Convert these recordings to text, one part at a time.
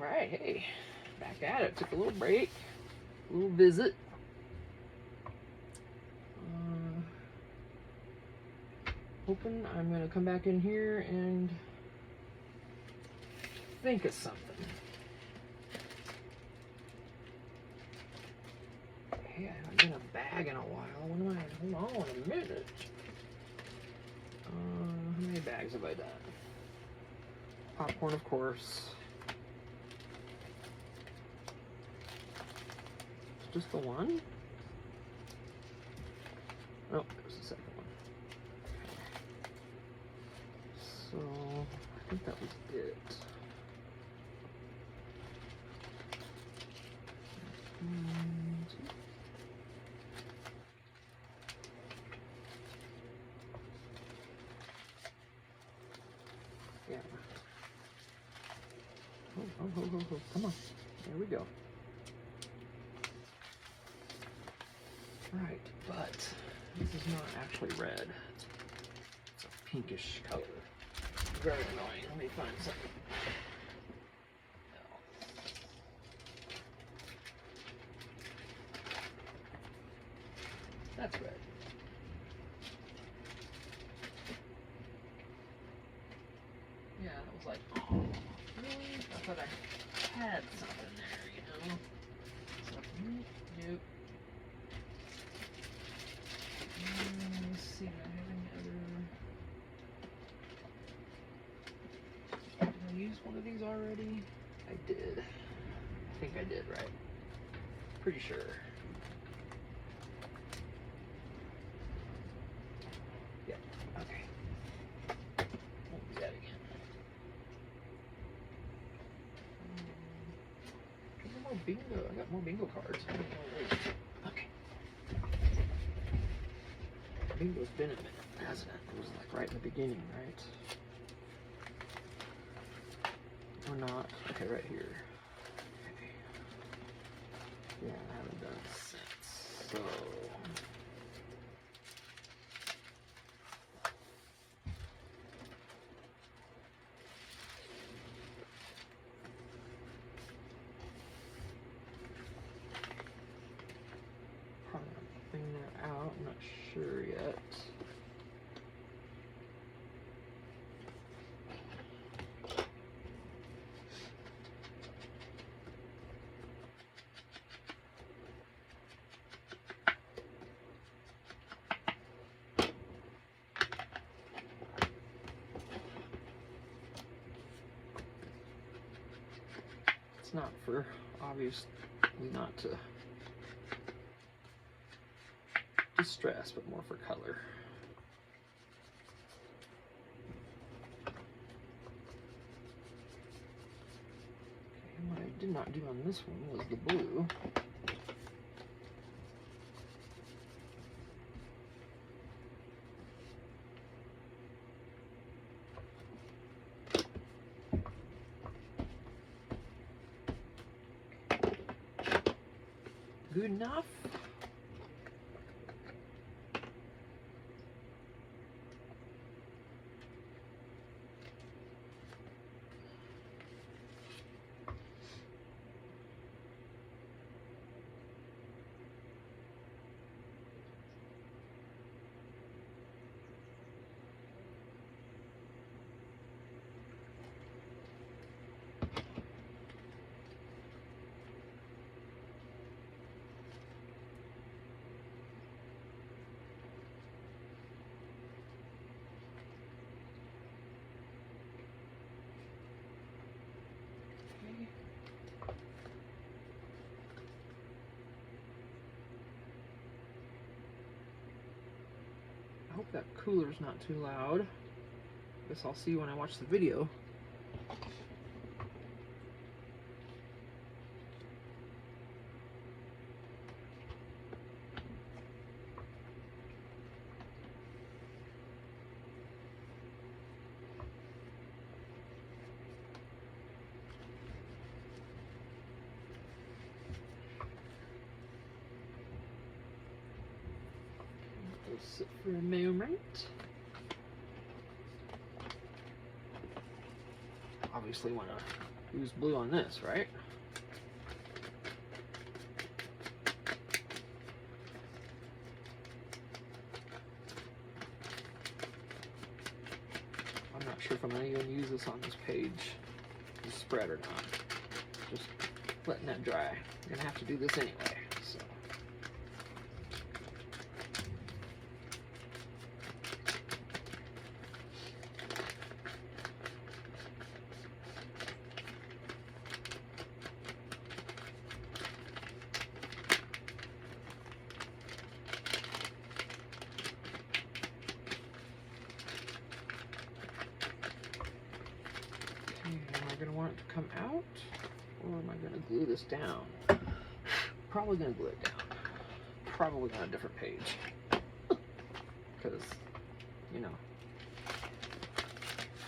Alright, hey, back at it. Took a little break, a little visit. Hoping I'm going to come back in here and think of something. Hey, I haven't been a bag in a while. When am I? Hold on a minute. How many bags have I done? Popcorn, of course. Just the one? Oh, there's the second one. So, I think that was it. Yeah. Oh, come on. There we go. Right, but this is not actually red. It's a pinkish color. Very annoying. Let me find something. That's red. Yeah, I was like, oh, really? I thought I had something there, you know? So, nope. Let's see, do I have any other... Did I use one of these already? I did. I think I did, right? Pretty sure. Yeah, okay. Won't do that again. More bingo. I got more bingo cards. Okay. Bingo's been a minute, hasn't it? It was like right in the beginning, right? Or not? Okay, right here. Okay. Yeah, I haven't done it since. So. Probably not bring that out. I'm not sure yet. Not for, obviously not to distress, but more for color. Okay, what I did not do on this one was the blue. Good enough. I hope that cooler's not too loud. Guess I'll see when I watch the video. Sit for a moment. Obviously want to use blue on this, right? I'm not sure if I'm going to even use this on this page, this spread or not. Just letting that dry. I'm going to have to do this anyway, so. Am I going to want it to come out, or am I going to glue this down? Probably going to glue it down. Probably on a different page, because, you know.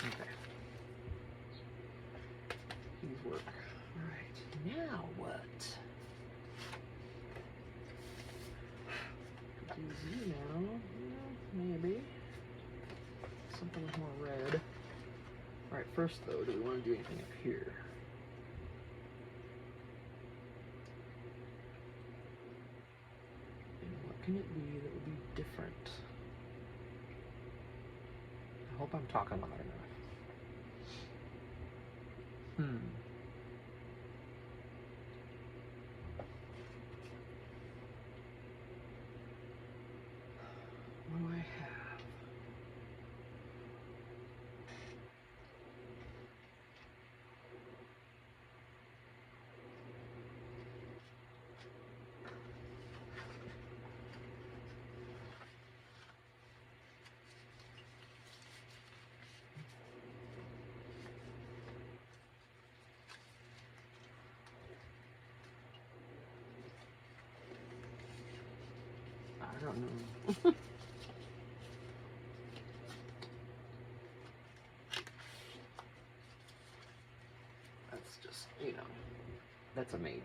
Okay. These work. All right. Now what? Use you now. Maybe something with more red. Alright, first though, do we want to do anything up here? And what can it be that would be different? I hope I'm talking loud enough. What do I have? I don't know. That's just, you know, that's a maybe.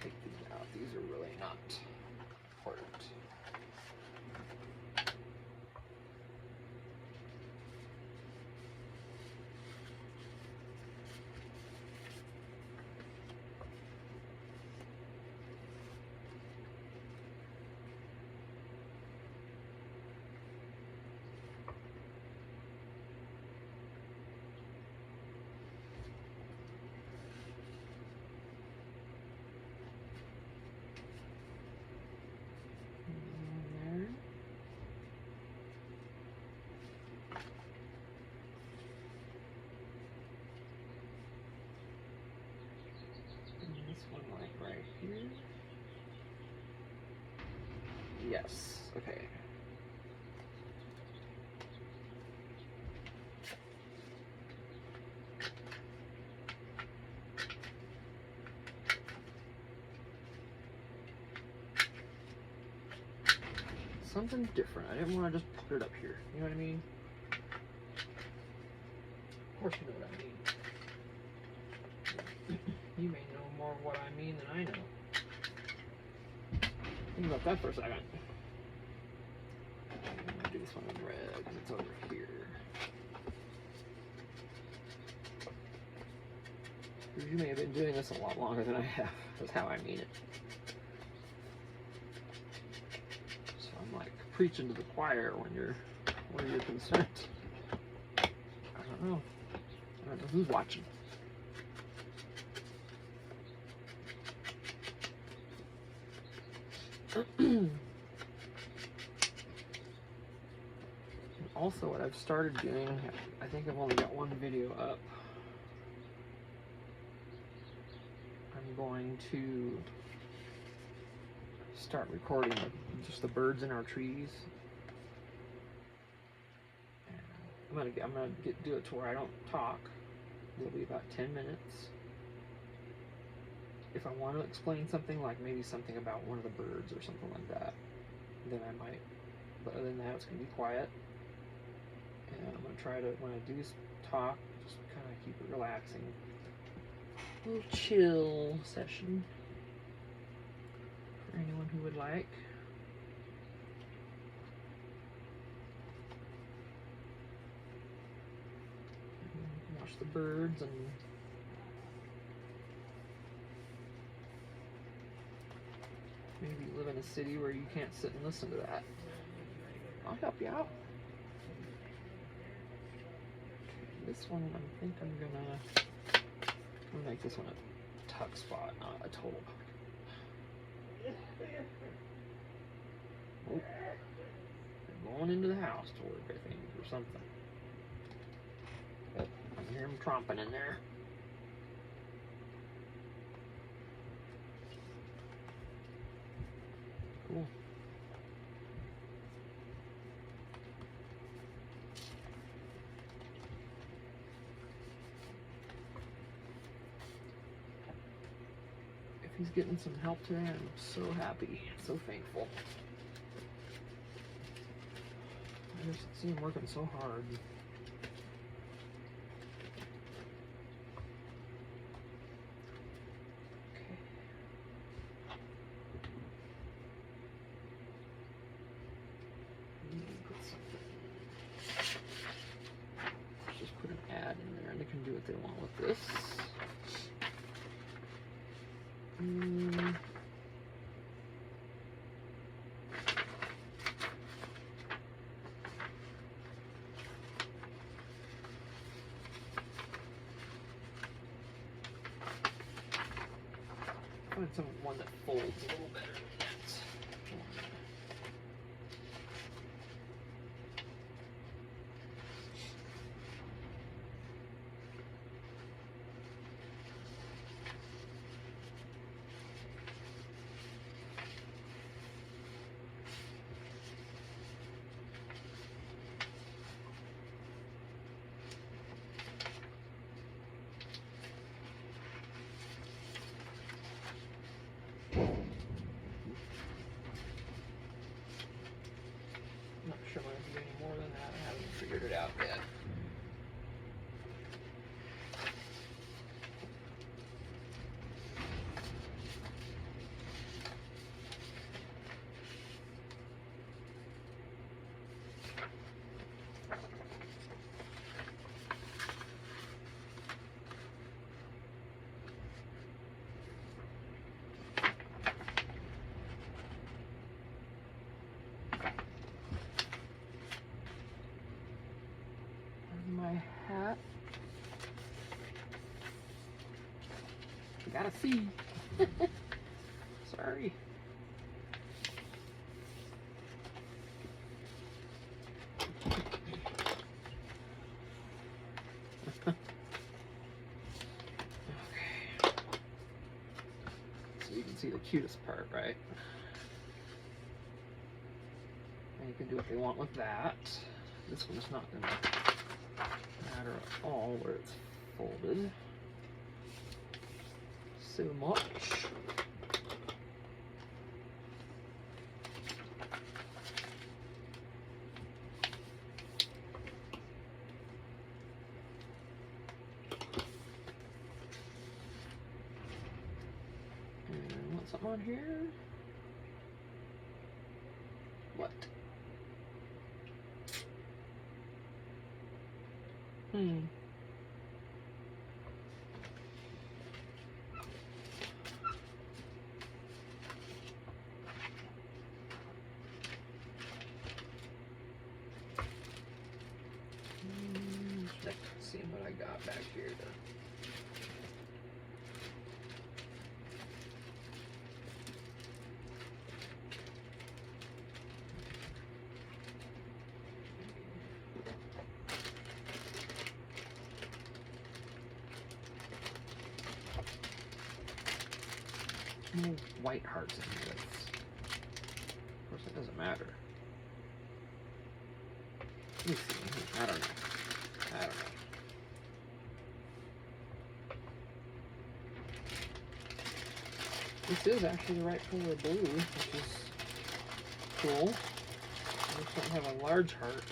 Take these out. These are really not important. Right here. Yes, okay. Something different. I didn't want to just put it up here. You know what I mean? Of course you know what I mean. You may know more of what I mean than I know. Think about that for a second. I'm going to do this one in red because it's over here. You may have been doing this a lot longer than I have. That's how I mean it. So I'm like preaching to the choir when you're concerned. I don't know. I don't know who's watching. Also, what I've started doing, I think I've only got one video up. I'm going to start recording just the birds in our trees. And I'm gonna do it to where I don't talk. It'll be about 10 minutes. if I want to explain something, like maybe something about one of the birds or something like that, then I might. But other than that, it's going to be quiet. And I'm going to try to, when I do talk, just kind of keep it relaxing. A little chill session for anyone who would like. Watch the birds and maybe live in a city where you can't sit and listen to that. I'll help you out. This one, I think I'm gonna make this one a tuck spot, not a total pocket. Oh, they're going into the house to work, I think, or something. Yep, I hear them tromping in there. Cool. If he's getting some help today, I'm so happy, so thankful. I just see him working so hard. Do what they want with this. Find one that folds a little better than that. Not sure I'm going to do any more than that. I haven't figured it out yet. My hat. I gotta see. Sorry. Okay. So you can see the cutest part, right? And you can do what they want with that. This one's not going to matter at all where it's folded so much. And want something on here? What? Seeing what I got back here to no white hearts in this. Of course, it doesn't matter. Let me see. I don't know. This is actually the right color of blue, which is cool. I just don't have a large heart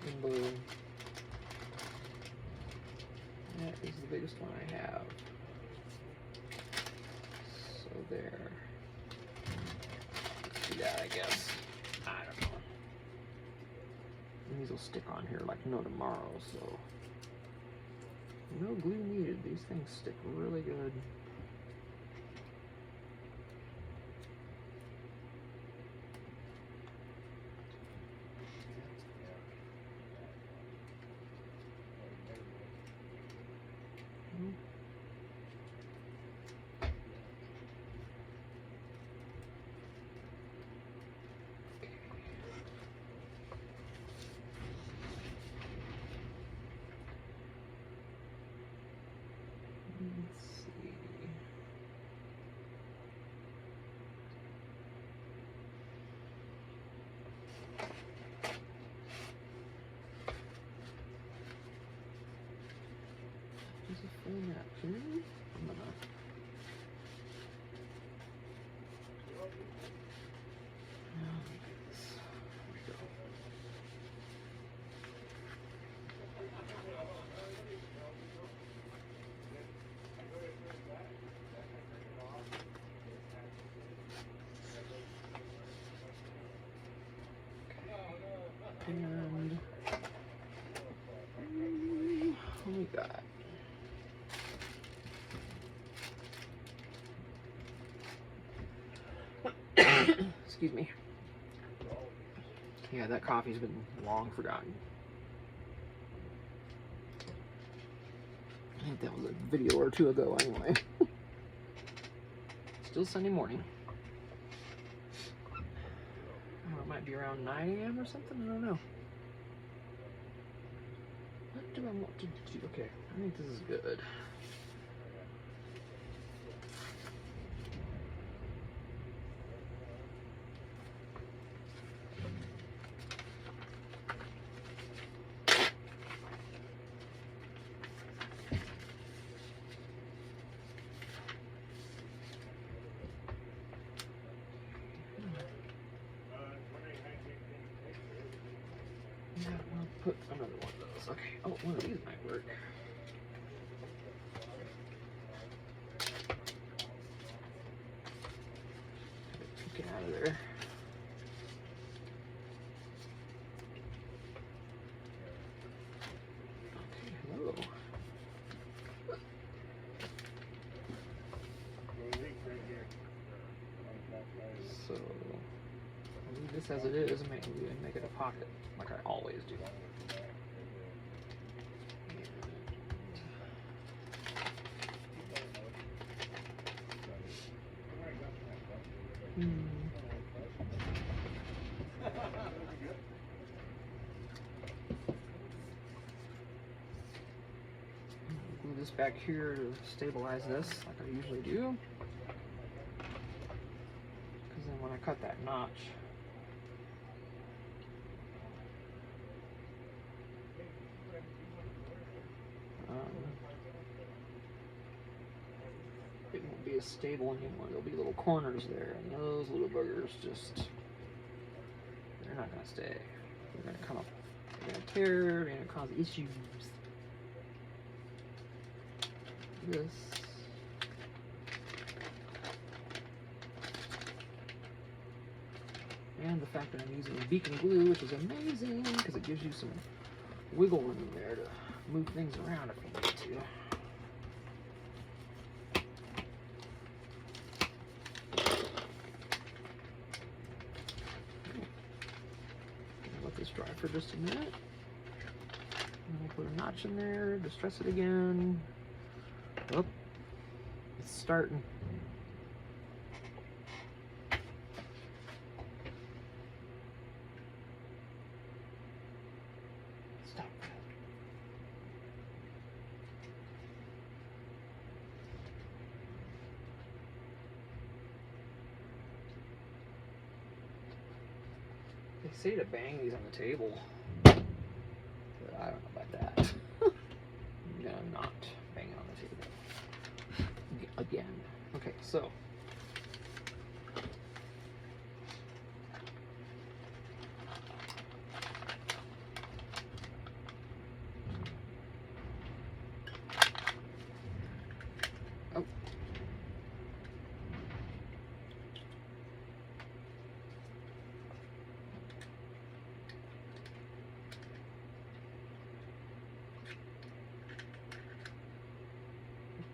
in blue. That is the biggest one I have. So there. Let's do that, I guess. I don't know. These will stick on here like no tomorrow, so no glue needed. These things stick really good. Let's see. Is it full napkin? I'm gonna. There we go. And what we got? Excuse me. Yeah, that coffee's been long forgotten. I think that was a video or two ago anyway. Still Sunday morning. Oh, it might be around 9 a.m. or something, I don't know. What do I want to do? Okay, I think this is good. Yeah, I'll put another one of those. Okay. Oh, one of these might work. Get out of there. Okay, hello. So I'll leave this as it is and make it a pocket like I always do. Glue this back here to stabilize this like I usually do. Because then when I cut that notch, it won't be as stable anymore. There'll be little corners there, and those little boogers just, they're not going to stay. They're going to come up, they're going to tear, they're going to cause issues. This. And the fact that I'm using beacon glue, which is amazing, because it gives you some wiggle room there to move things around if you need to. Let this dry for just a minute. And we'll put a notch in there, distress it again. Oh, it's starting. Stop. They say to bang these on the table, but I don't know about that. I'm gonna not bang it on the table. again. Okay, so oh.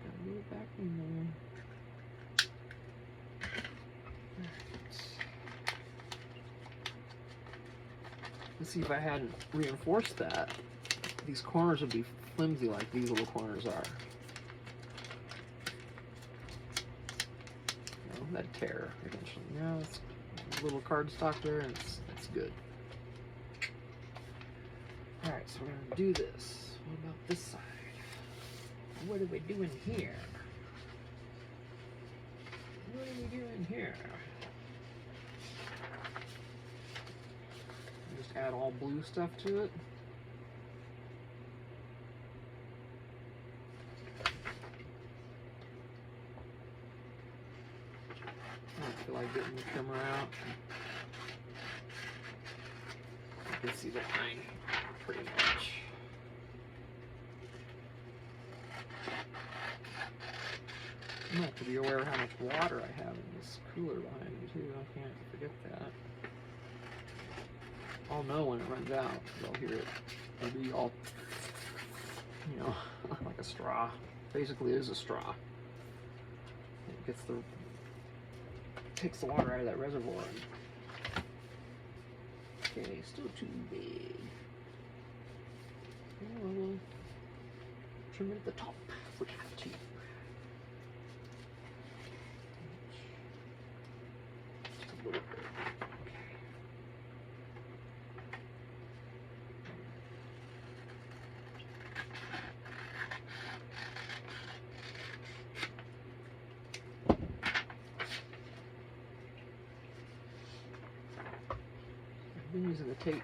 Gotta move it back in there. Let's see, if I hadn't reinforced that, these corners would be flimsy like these little corners are. You know, that'd tear eventually. Now it's a little cardstock there, and it's good. Alright, so we're going to do this. What about this side? What are we doing here? What are we doing here? Just add all blue stuff to it. I don't feel like getting the trimmer out. You can see the line pretty much. I have to be aware of how much water I have in this cooler behind me too. I can't forget that. I'll know when it runs out, because I'll hear it. It'll be all, you know, like a straw. Basically, it is a straw. It gets takes the water out of that reservoir. Okay, still too big. Well, we'll trim it at the top if we have to. Just a little bit. I've been using the tape.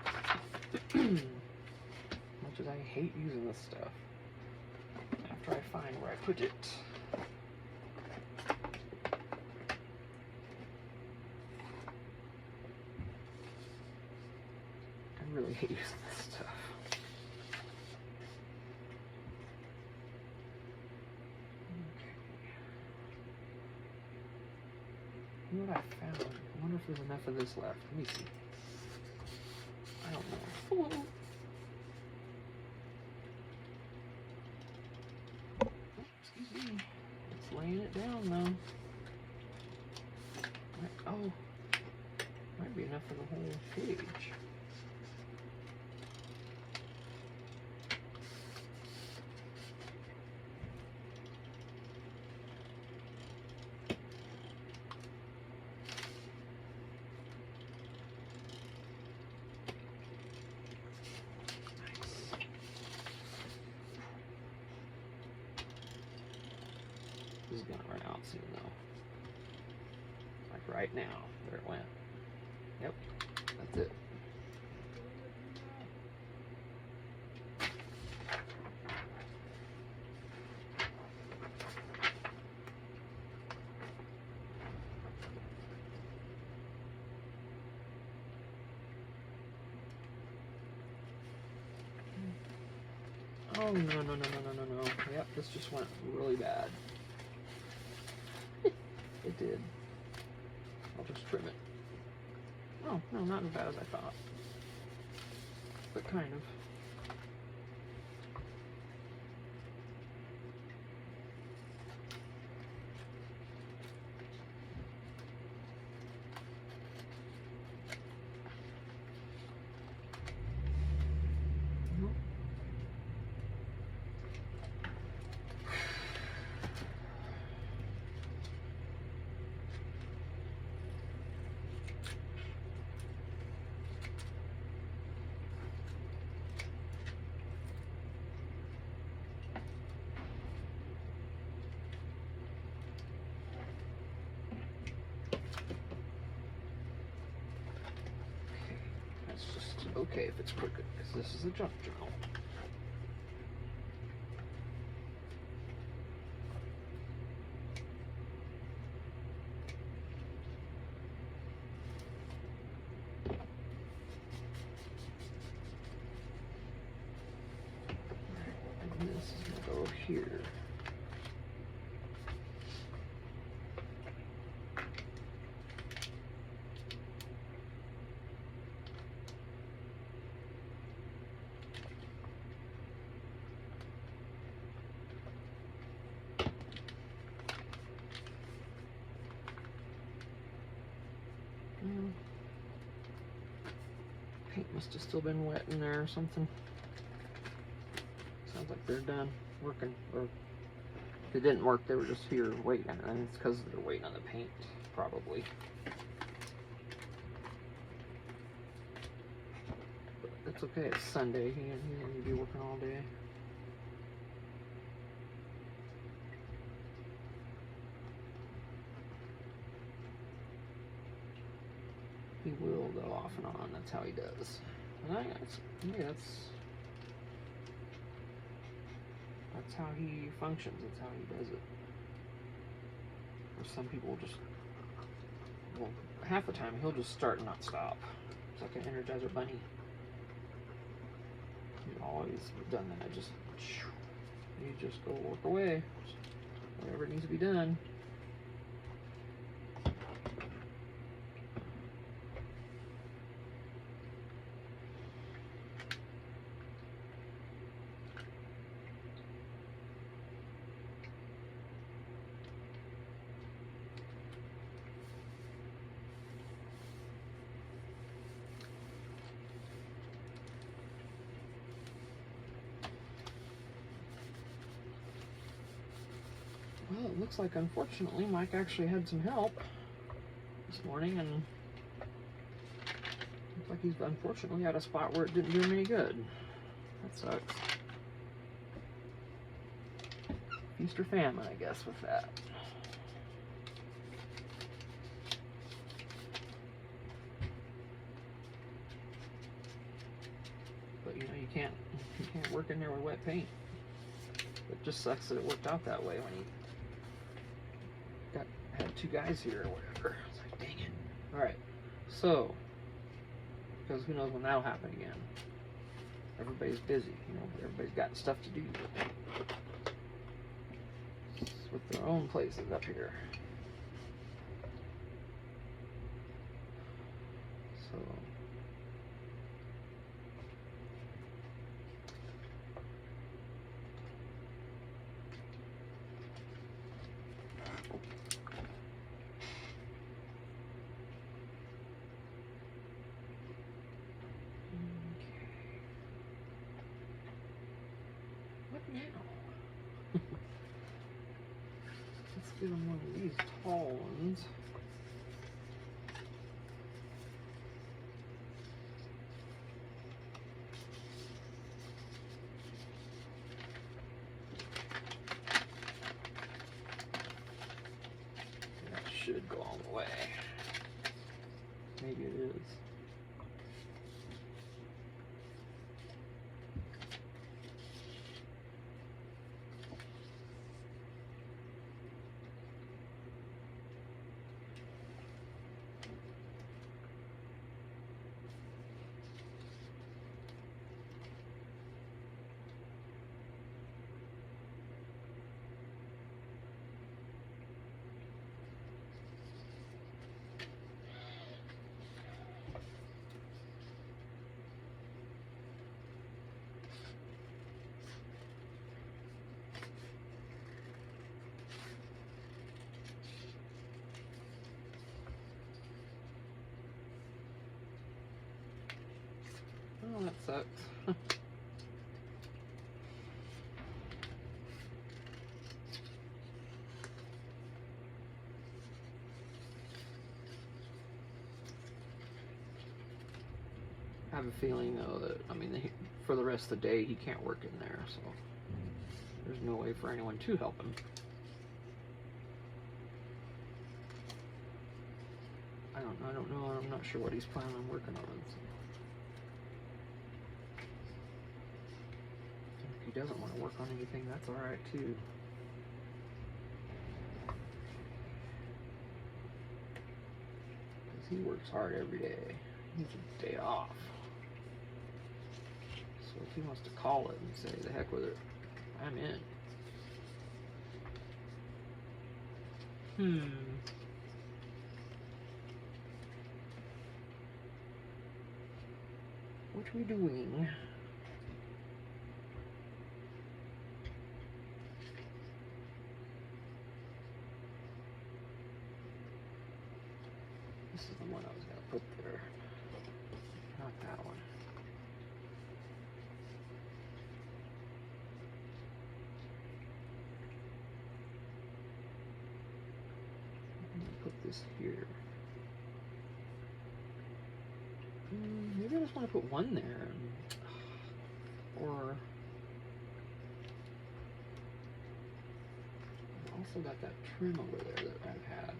Much as I hate using this stuff, after I find where I put it. I really hate using this stuff. Okay. You know what I found? I wonder if there's enough of this left. Let me see. I don't know. Ooh. Excuse me. It's laying it down though. Oh, might be enough for the whole page. This is gonna run out soon though. Like right now. There it went. Yep, that's it. Oh no no no no no no no. Yep, this just went really bad. It did. I'll just trim it. Oh, no, not as bad as I thought. But kind of. Okay if it's crooked, because this is a junk journal. here. Paint must have still been wet in there or something. Sounds like they're done working, or if it didn't work, they were just here waiting, and it's because they're waiting on the paint, probably. But it's okay, it's Sunday, he didn't be working all day. He will go off and on, that's how he does. And that's how he functions, that's how he does it. Or some people just, well, half the time he'll just start and not stop. It's like an Energizer Bunny. He's always done that. You just go work away. Whatever needs to be done. Well, it looks like, unfortunately, Mike actually had some help this morning, and looks like he's unfortunately at a spot where it didn't do him any good. That sucks. Feast or famine, I guess, with that. But you know, you can't work in there with wet paint. It just sucks that it worked out that way when he had two guys here or whatever. It's like, dang it. Alright, so, because who knows when that'll happen again. Everybody's busy, you know, everybody's got stuff to do with their own places up here. So, now? Let's get him one of these tall ones. That should go all the way. Maybe it is. Oh, that sucks. I have a feeling, though, that, I mean, for the rest of the day, he can't work in there, so there's no way for anyone to help him. I don't know, I'm not sure what he's planning on working on. So. If he doesn't want to work on anything, that's alright, too. Because he works hard every day. He needs a day off. So if he wants to call it and say, the heck with it, I'm in. What are we doing? This is the one I was going to put there. Not that one. I'm going to put this here. Maybe I just want to put one there. Or I've also got that trim over there that I've had.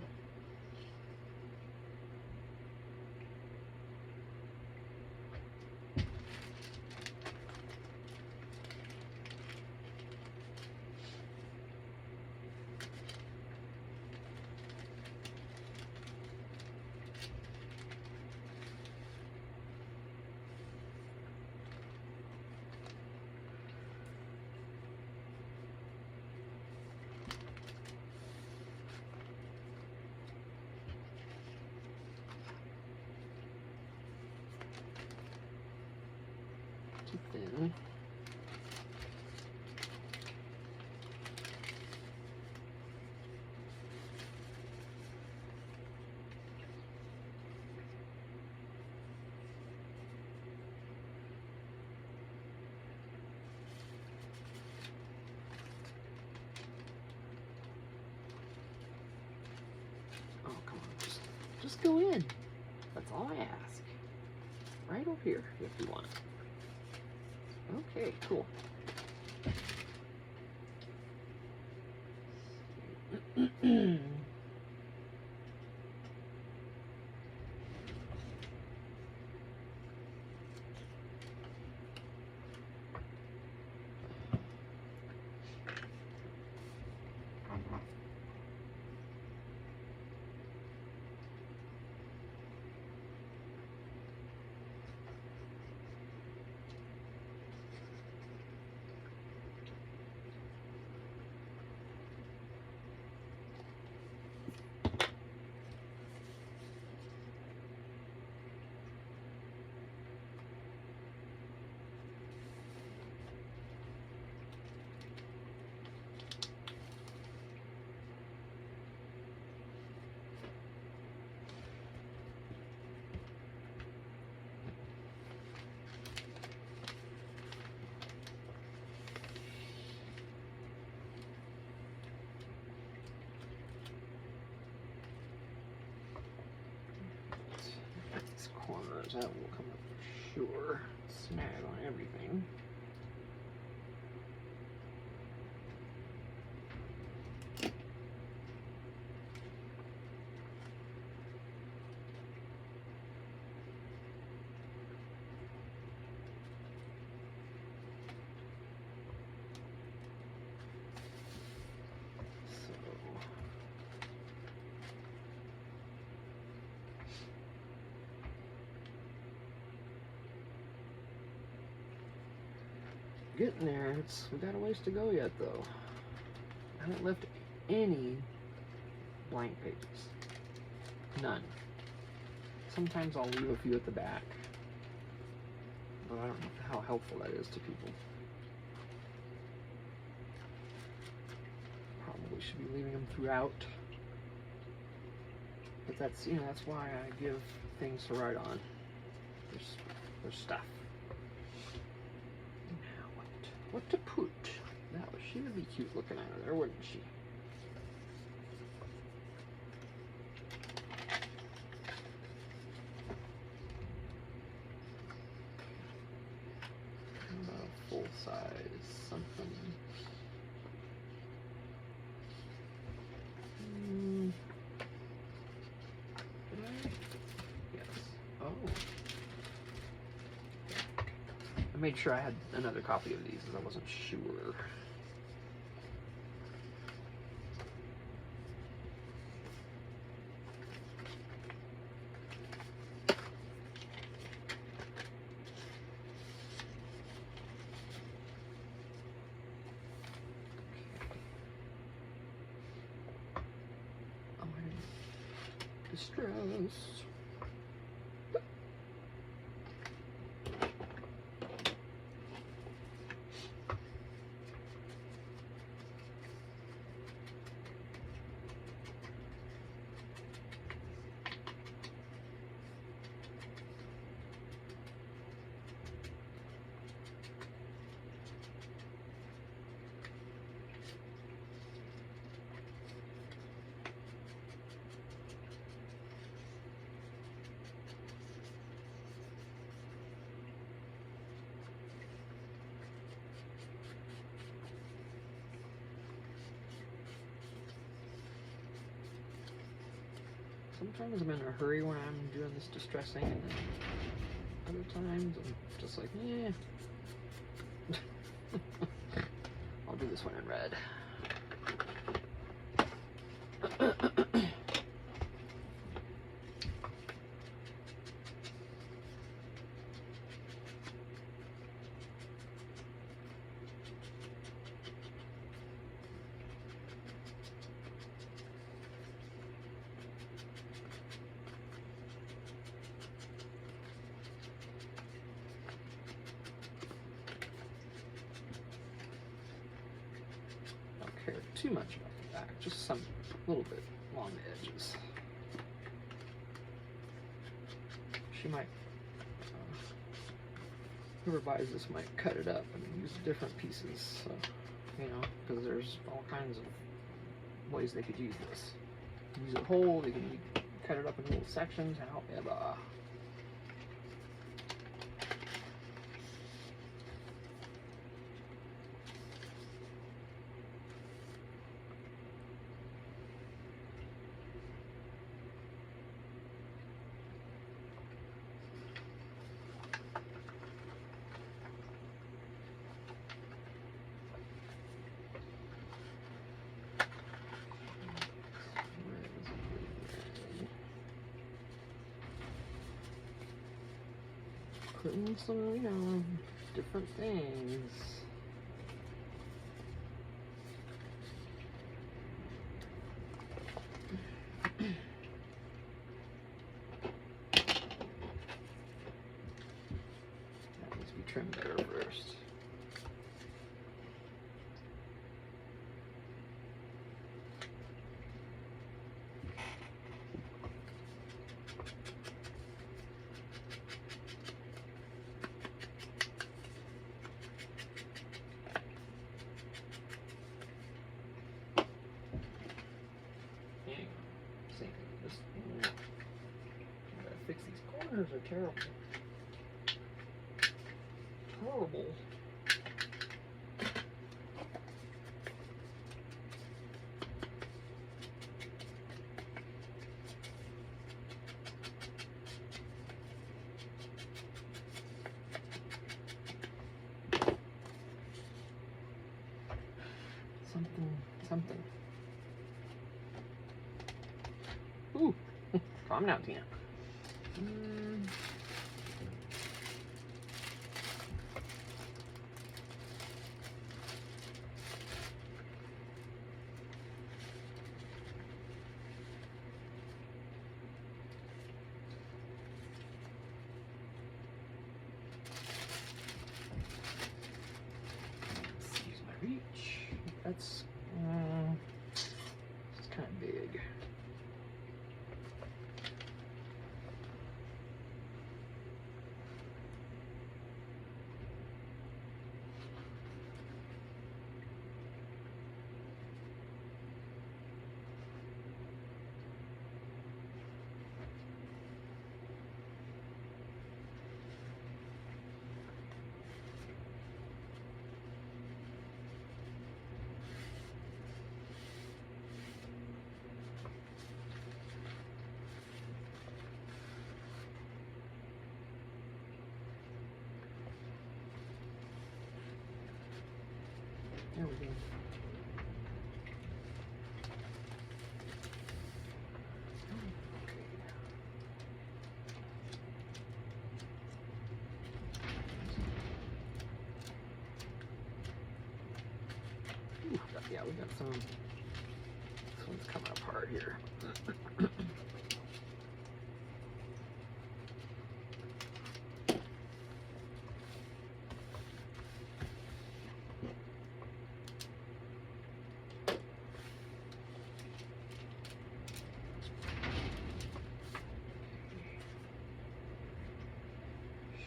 Too thin. Oh, come on. Just go in. That's all I ask. Right over here, if you want. Okay, cool. These corners, that will come up for sure. Snag on everything. Getting there. We got a ways to go yet, though. I haven't left any blank pages. None. Sometimes I'll leave a few at the back, but I don't know how helpful that is to people. Probably should be leaving them throughout. But that's, you know, that's why I give things to write on. There's stuff. What to put? She would be cute looking out of there, wouldn't she? Full size something. Did I? Yes. Oh. I made sure I had another copy of these as I wasn't sure. Stress. Sometimes I'm in a hurry when I'm doing this distressing, and then other times I'm just like, yeah. I'll do this one in red. Care too much about the back, just some little bit along the edges. She might, whoever buys this might cut it up and use different pieces, so, you know, because there's all kinds of ways they could use this. Use it whole, they can cut it up in little sections, however. Putting some, you know, different things. That needs to be trimmed better first. Fix these corners are terrible. Horrible. Something. Ooh, calm down, Tina. Let's use my reach. That's it's kind of big. There we go. Ooh, yeah, we got some. This one's coming apart here.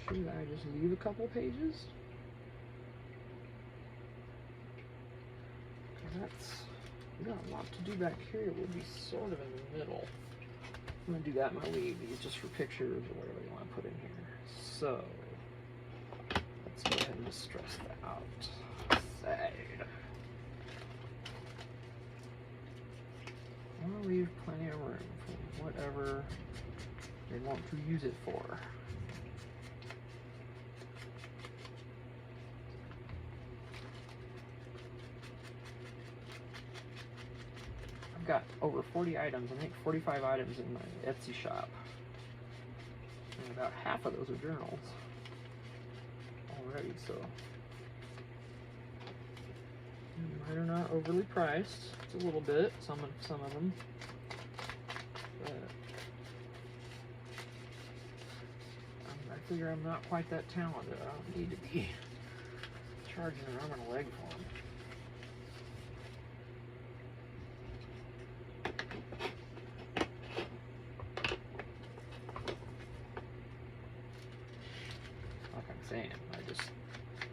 Should I just leave a couple pages? We got a lot to do back here. It would be sort of in the middle. I'm going to do that in my leave, just for pictures or whatever you want to put in here. So, let's go ahead and stress that out. Side. I'll leave plenty of room for whatever they want to use it for. I've got over 40 items, I think 45 items in my Etsy shop. And about half of those are journals already, so mine are not overly priced. It's a little bit, some of them. But I figure I'm not quite that talented. I don't need to be charging an arm and a leg for them.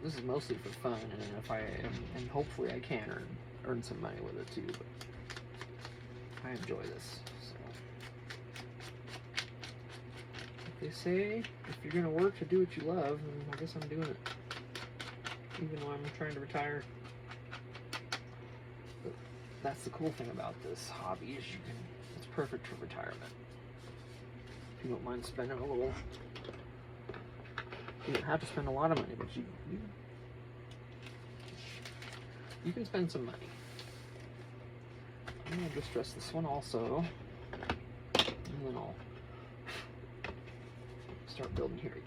This is mostly for fun, and if and hopefully I can earn some money with it too. But I enjoy this. So they say if you're gonna work to do what you love, then I guess I'm doing it, even though I'm trying to retire. But that's the cool thing about this hobby is it's perfect for retirement. If you don't mind spending a little. You don't have to spend a lot of money, but you can spend some money. I'm going to distress this one also, and then I'll start building here again.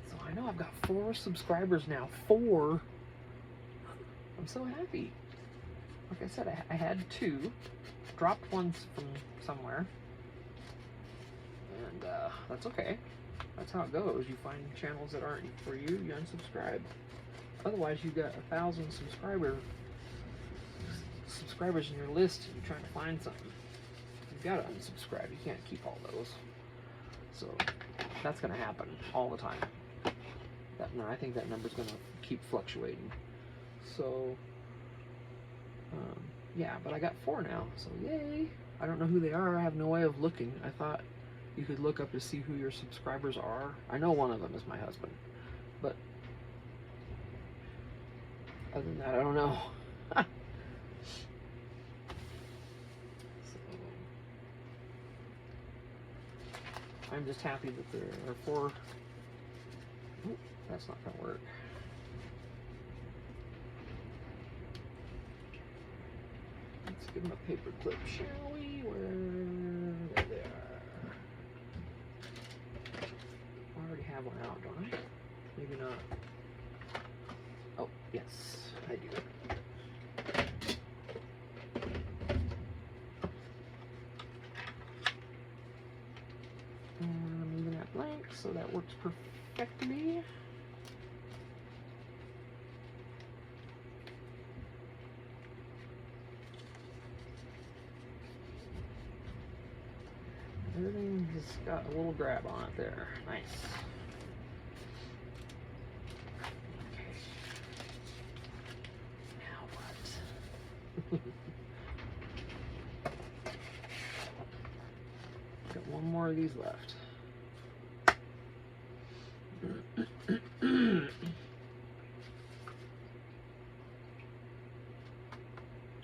So I know I've got 4 subscribers now. 4! I'm so happy. Like I said, I had 2, dropped one from somewhere, and that's okay. That's how it goes. You find channels that aren't for you, you unsubscribe. Otherwise, you've got 1,000 subscribers in your list, and you're trying to find something. You've got to unsubscribe. You can't keep all those. So that's going to happen all the time. I think that number's going to keep fluctuating. So. Yeah, but I got 4 now, so yay! I don't know who they are. I have no way of looking. I thought you could look up to see who your subscribers are. I know one of them is my husband, but other than that, I don't know. So, I'm just happy that there are 4. Ooh, that's not going to work. Let's give them a paper clip, shall we? There they are. I already have one out, don't I? Maybe not. Oh, yes, I do. And I'm leaving that blank, so that works perfectly. Everything has got a little grab on it there. Nice. Okay. Now what? Got one more of these left.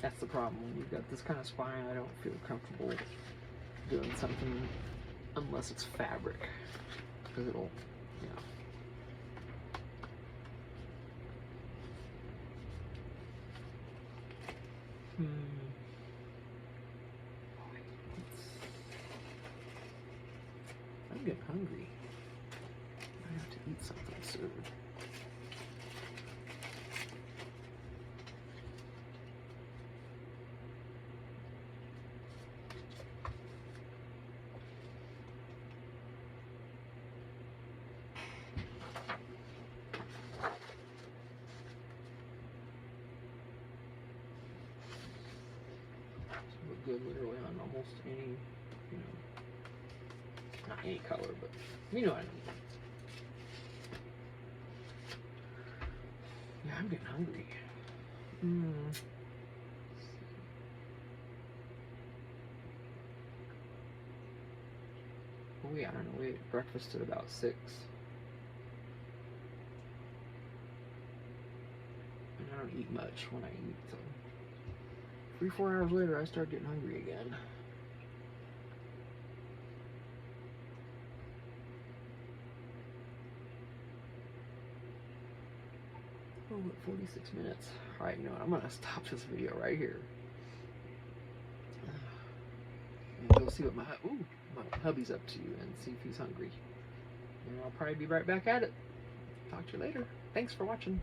That's the problem. When you've got this kind of spine, I don't feel comfortable doing something unless it's fabric, because it'll, you know. I'm getting hungry. I have to eat something soon. good literally on almost any, you know, not any color, but you know what I mean. Yeah, I'm getting hungry. Oh yeah, I don't know, we ate breakfast at about 6. And I don't eat much when I eat, so 3-4 hours later I start getting hungry again. Oh, 46 minutes. Alright, you know what, I'm gonna stop this video right here. And go see what my hubby's up to and see if he's hungry. And I'll probably be right back at it. Talk to you later. Thanks for watching.